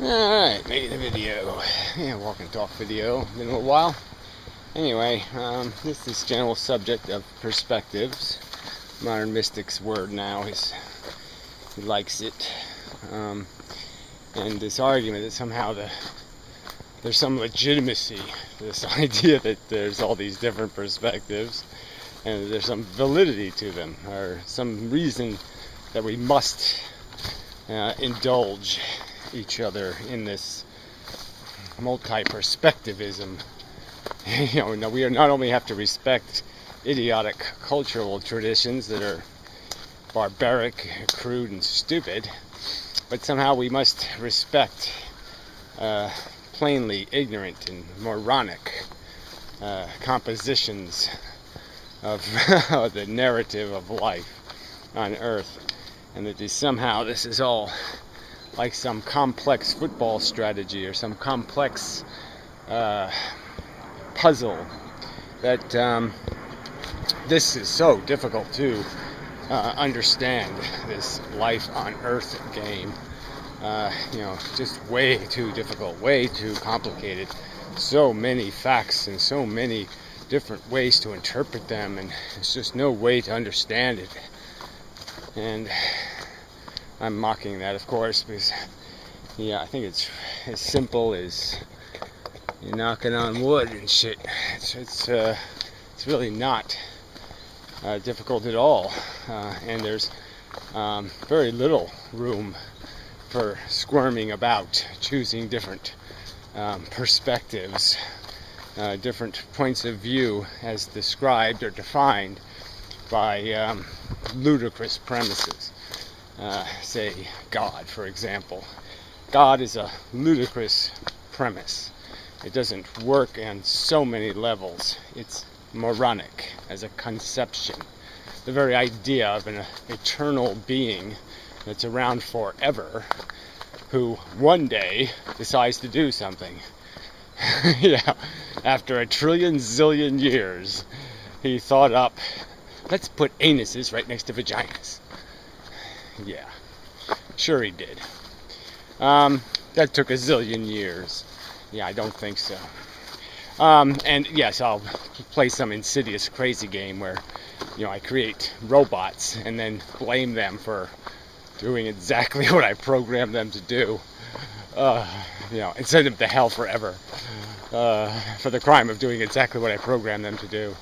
Alright, making a video. Yeah, walk and talk video. Been a little while. Anyway, this general subject of perspectives. Modern mystic's word now is he likes it. And this argument that somehow there's some legitimacy to this idea that there's all these different perspectives and there's some validity to them, or some reason that we must indulge each other in this multiperspectiveism. Now we not only have to respect idiotic cultural traditions that are barbaric, crude, and stupid, but somehow we must respect plainly ignorant and moronic compositions of the narrative of life on Earth, and that somehow this is all like some complex football strategy or some complex puzzle, that this is so difficult to understand, this life on Earth game. Just way too difficult, way too complicated. So many facts and so many different ways to interpret them, and there's just no way to understand it. And I'm mocking that, of course, because I think it's as simple as you're knocking on wood and shit. It's really not difficult at all, and there's very little room for squirming about, choosing different perspectives, different points of view as described or defined by ludicrous premises. Say God, for example. God is a ludicrous premise. It doesn't work on so many levels. It's moronic as a conception. The very idea of an eternal being that's around forever, who one day decides to do something. After a trillion zillion years, he thought up, let's put anuses right next to vaginas. Yeah, sure he did. That took a zillion years. Yeah, I don't think so. And yes, I'll play some insidious crazy game where, I create robots and then blame them for doing exactly what I programmed them to do. And send them to hell forever for the crime of doing exactly what I programmed them to do.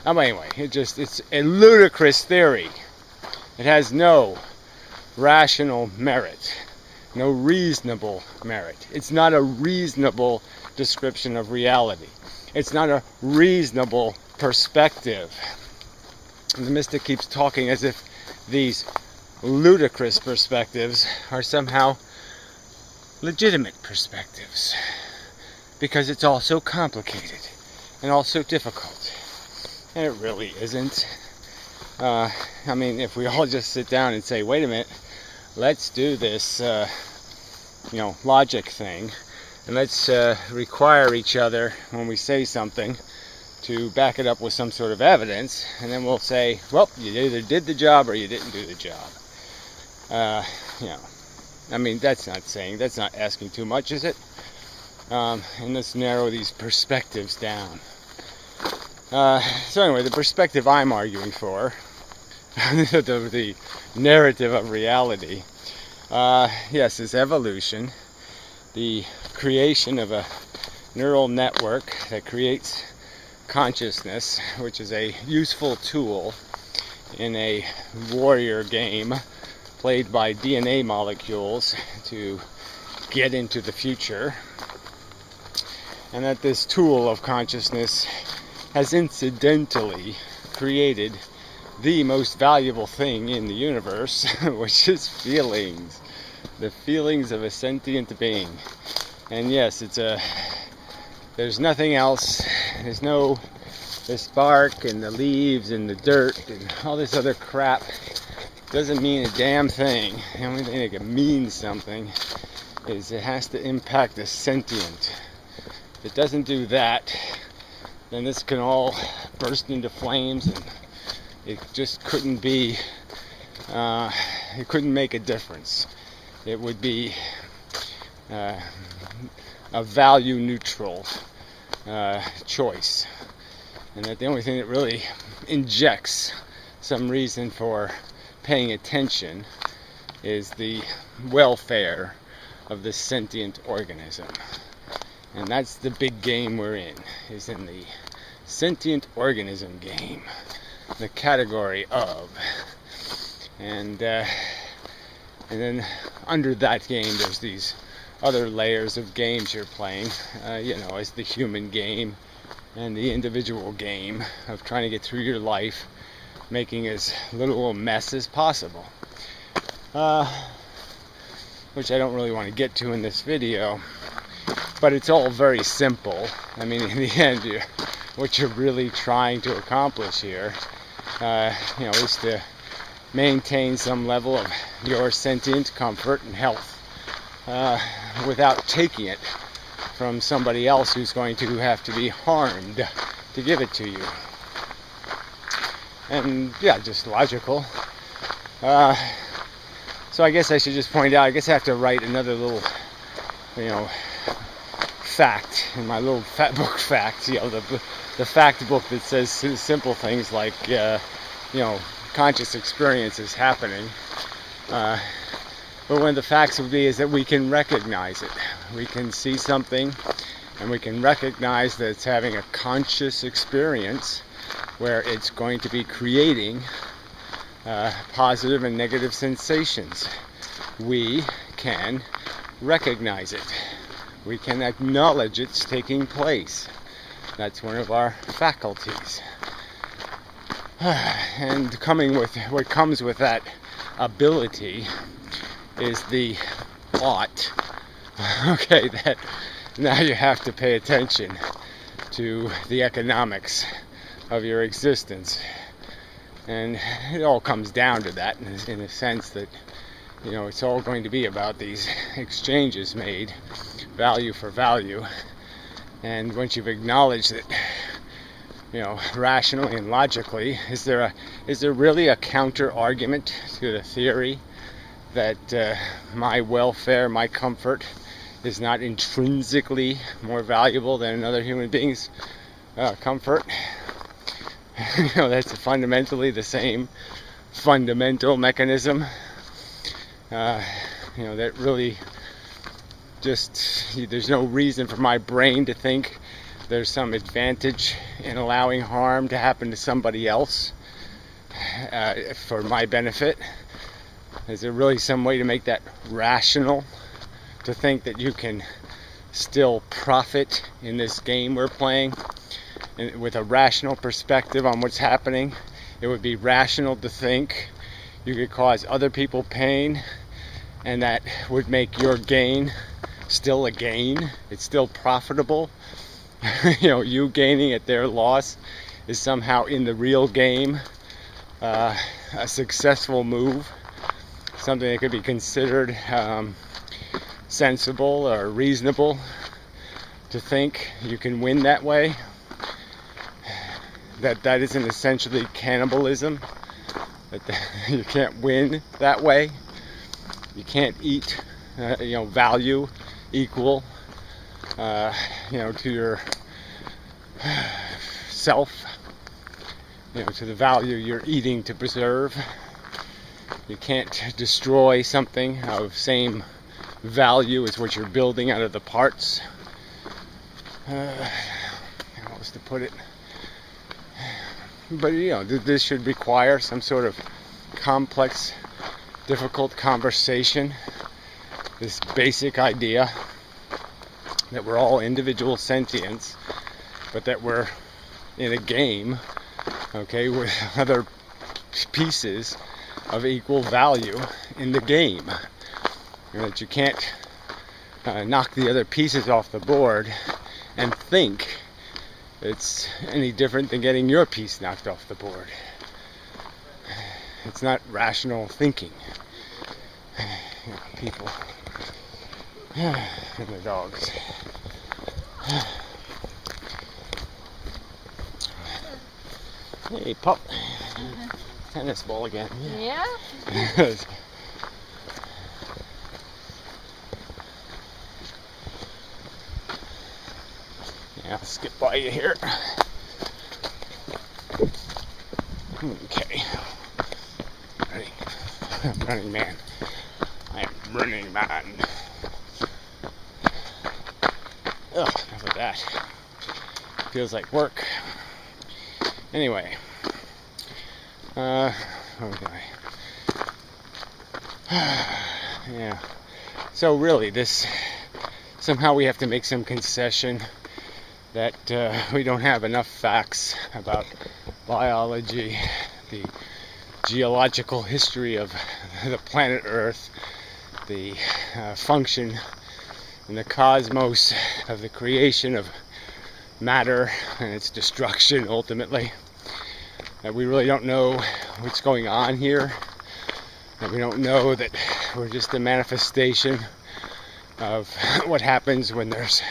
Anyway, it's a ludicrous theory. It has no rational merit, no reasonable merit. It's not a reasonable description of reality. It's not a reasonable perspective. And the mystic keeps talking as if these ludicrous perspectives are somehow legitimate perspectives, because it's all so complicated and all so difficult. And it really isn't. If we all just sit down and say, wait a minute, let's do this, logic thing, and let's require each other when we say something to back it up with some sort of evidence, and then we'll say, well, you either did the job or you didn't do the job. That's not asking too much, is it? And let's narrow these perspectives down. So anyway, the perspective I'm arguing for, the narrative of reality, yes, is evolution, the creation of a neural network that creates consciousness, which is a useful tool in a warrior game played by DNA molecules to get into the future, and that this tool of consciousness has incidentally created the most valuable thing in the universe, which is feelings. The feelings of a sentient being. And yes, there's nothing else. There's no the spark and the leaves and the dirt and all this other crap. Doesn't mean a damn thing. The only thing that can mean something is it has to impact the sentient. If it doesn't do that, then this can all burst into flames, and it just couldn't be, it couldn't make a difference. It would be a value neutral choice, and that the only thing that really injects some reason for paying attention is the welfare of the sentient organism. And that's the big game we're in, is in the sentient organism game, the category of. And then under that game there's these other layers of games you're playing, as the human game and the individual game of trying to get through your life, making as little a mess as possible. Which I don't really want to get to in this video, but it's all very simple. I mean, in the end, what you're really trying to accomplish here, is to maintain some level of your sentient comfort and health without taking it from somebody else who's going to have to be harmed to give it to you. And yeah, just logical. So I guess I should just point out, I guess I have to write another little, fact in my little fat book facts, the fact book that says simple things like, conscious experience is happening. But one of the facts would be is that we can recognize it. We can see something and we can recognize that it's having a conscious experience where it's going to be creating positive and negative sensations. We can recognize it. We can acknowledge it's taking place. That's one of our faculties. And what comes with that ability is the ought. Okay, that now you have to pay attention to the economics of your existence. And it all comes down to that in a sense that, it's all going to be about these exchanges made, value for value. And once you've acknowledged that, rationally and logically, is there really a counter argument to the theory that my welfare, my comfort, is not intrinsically more valuable than another human being's comfort? That's fundamentally the same fundamental mechanism. That really there's no reason for my brain to think there's some advantage in allowing harm to happen to somebody else for my benefit. Is there really some way to make that rational? To think that you can still profit in this game we're playing? And with a rational perspective on what's happening, it would be rational to think you could cause other people pain, and that would make your gain still a gain. It's still profitable. You gaining at their loss is somehow in the real game a successful move, something that could be considered sensible or reasonable to think you can win that way. That isn't essentially cannibalism. That you can't win that way. You can't eat, value equal, to your self, to the value you're eating to preserve. You can't destroy something of same value as what you're building out of the parts. How else to put it? But this should require some sort of complex, difficult conversation. This basic idea that we're all individual sentients, but that we're in a game, okay, with other pieces of equal value in the game. And that you can't knock the other pieces off the board and think it's any different than getting your piece knocked off the board. It's not rational thinking. People and the dogs. Hey, pup. Tennis ball again. Yeah? I'll skip by you here. Okay. Running man. I am running man. Ugh, enough of that. Feels like work. Anyway. Okay. Yeah. So really, somehow we have to make some concession that we don't have enough facts about biology, the geological history of the planet Earth, the function in the cosmos of the creation of matter and its destruction ultimately. That we really don't know what's going on here. That we don't know that we're just a manifestation of what happens when there's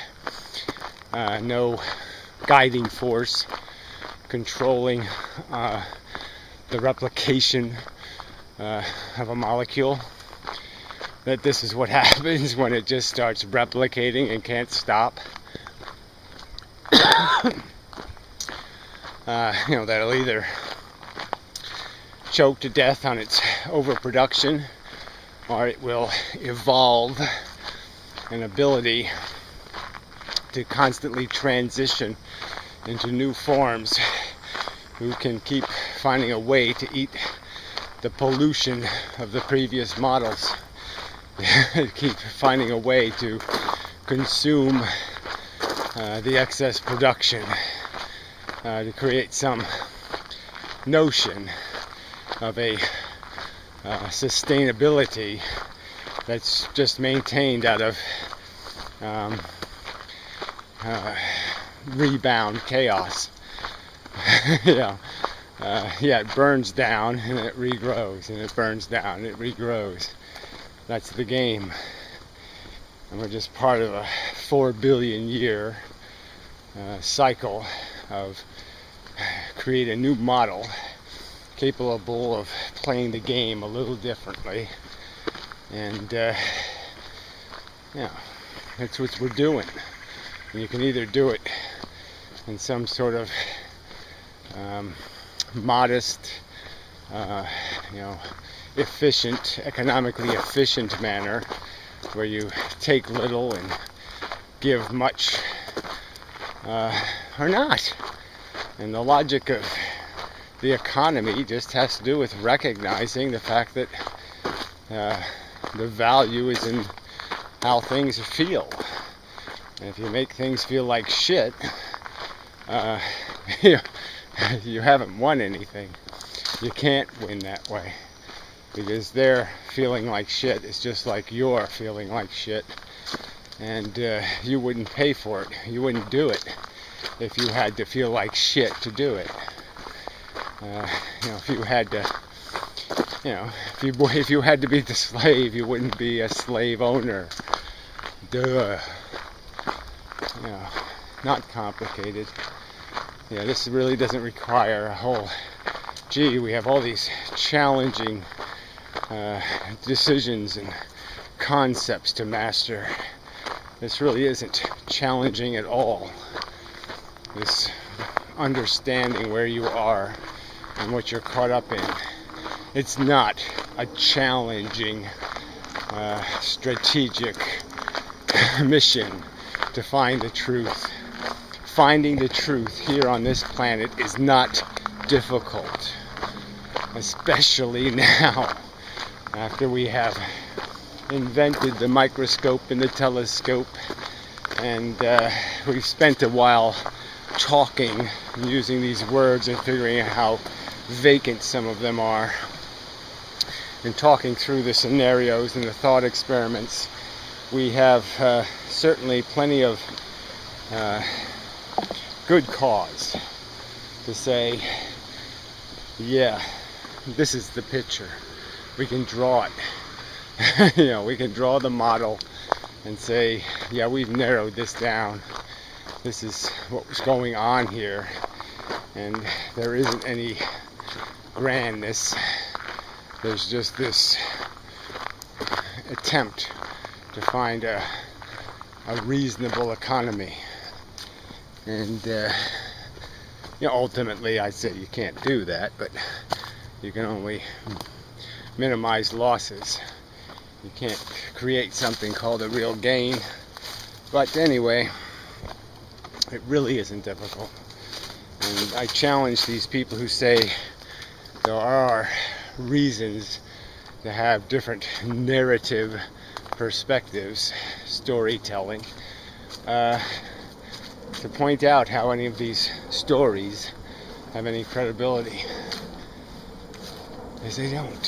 no guiding force controlling the replication of a molecule. That this is what happens when it just starts replicating and can't stop. That'll either choke to death on its overproduction, or it will evolve an ability to constantly transition into new forms who can keep finding a way to eat the pollution of the previous models. Keep finding a way to consume the excess production to create some notion of a sustainability that's just maintained out of rebound chaos. It burns down and it regrows, and it burns down and it regrows. That's the game. And we're just part of a 4 billion year cycle of create a new model capable of playing the game a little differently. And that's what we're doing. And you can either do it in some sort of modest, efficient, economically efficient manner, where you take little and give much, or not. And the logic of the economy just has to do with recognizing the fact that the value is in how things feel. And if you make things feel like shit, you haven't won anything. You can't win that way, because their feeling like shit is just like your feeling like shit, and you wouldn't pay for it. You wouldn't do it if you had to feel like shit to do it. If you had to, if you had to be the slave, you wouldn't be a slave owner. Duh. Not complicated. This really doesn't require a whole, we have all these challenging decisions and concepts to master. This really isn't challenging at all. This understanding where you are and what you're caught up in. It's not a challenging strategic mission to find the truth. Finding the truth here on this planet is not difficult, especially now, after we have invented the microscope and the telescope, and we've spent a while talking, using these words and figuring out how vacant some of them are, and talking through the scenarios and the thought experiments. We have certainly plenty of good cause to say, this is the picture. We can draw it. We can draw the model and say, we've narrowed this down. This is what was going on here, and there isn't any grandness. There's just this attempt to find a reasonable economy. And ultimately, I'd say you can't do that, but you can only minimize losses. You can't create something called a real gain. But anyway, it really isn't difficult. And I challenge these people who say there are reasons to have different narrative perspectives, storytelling, to point out how any of these stories have any credibility. Because they don't.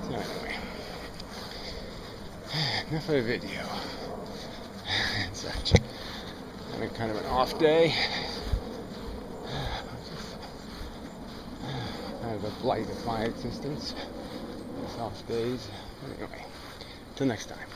So anyway, enough of the video and such. Having kind of an off day. Kind of a blight of my existence. These off days. Anyway, till next time.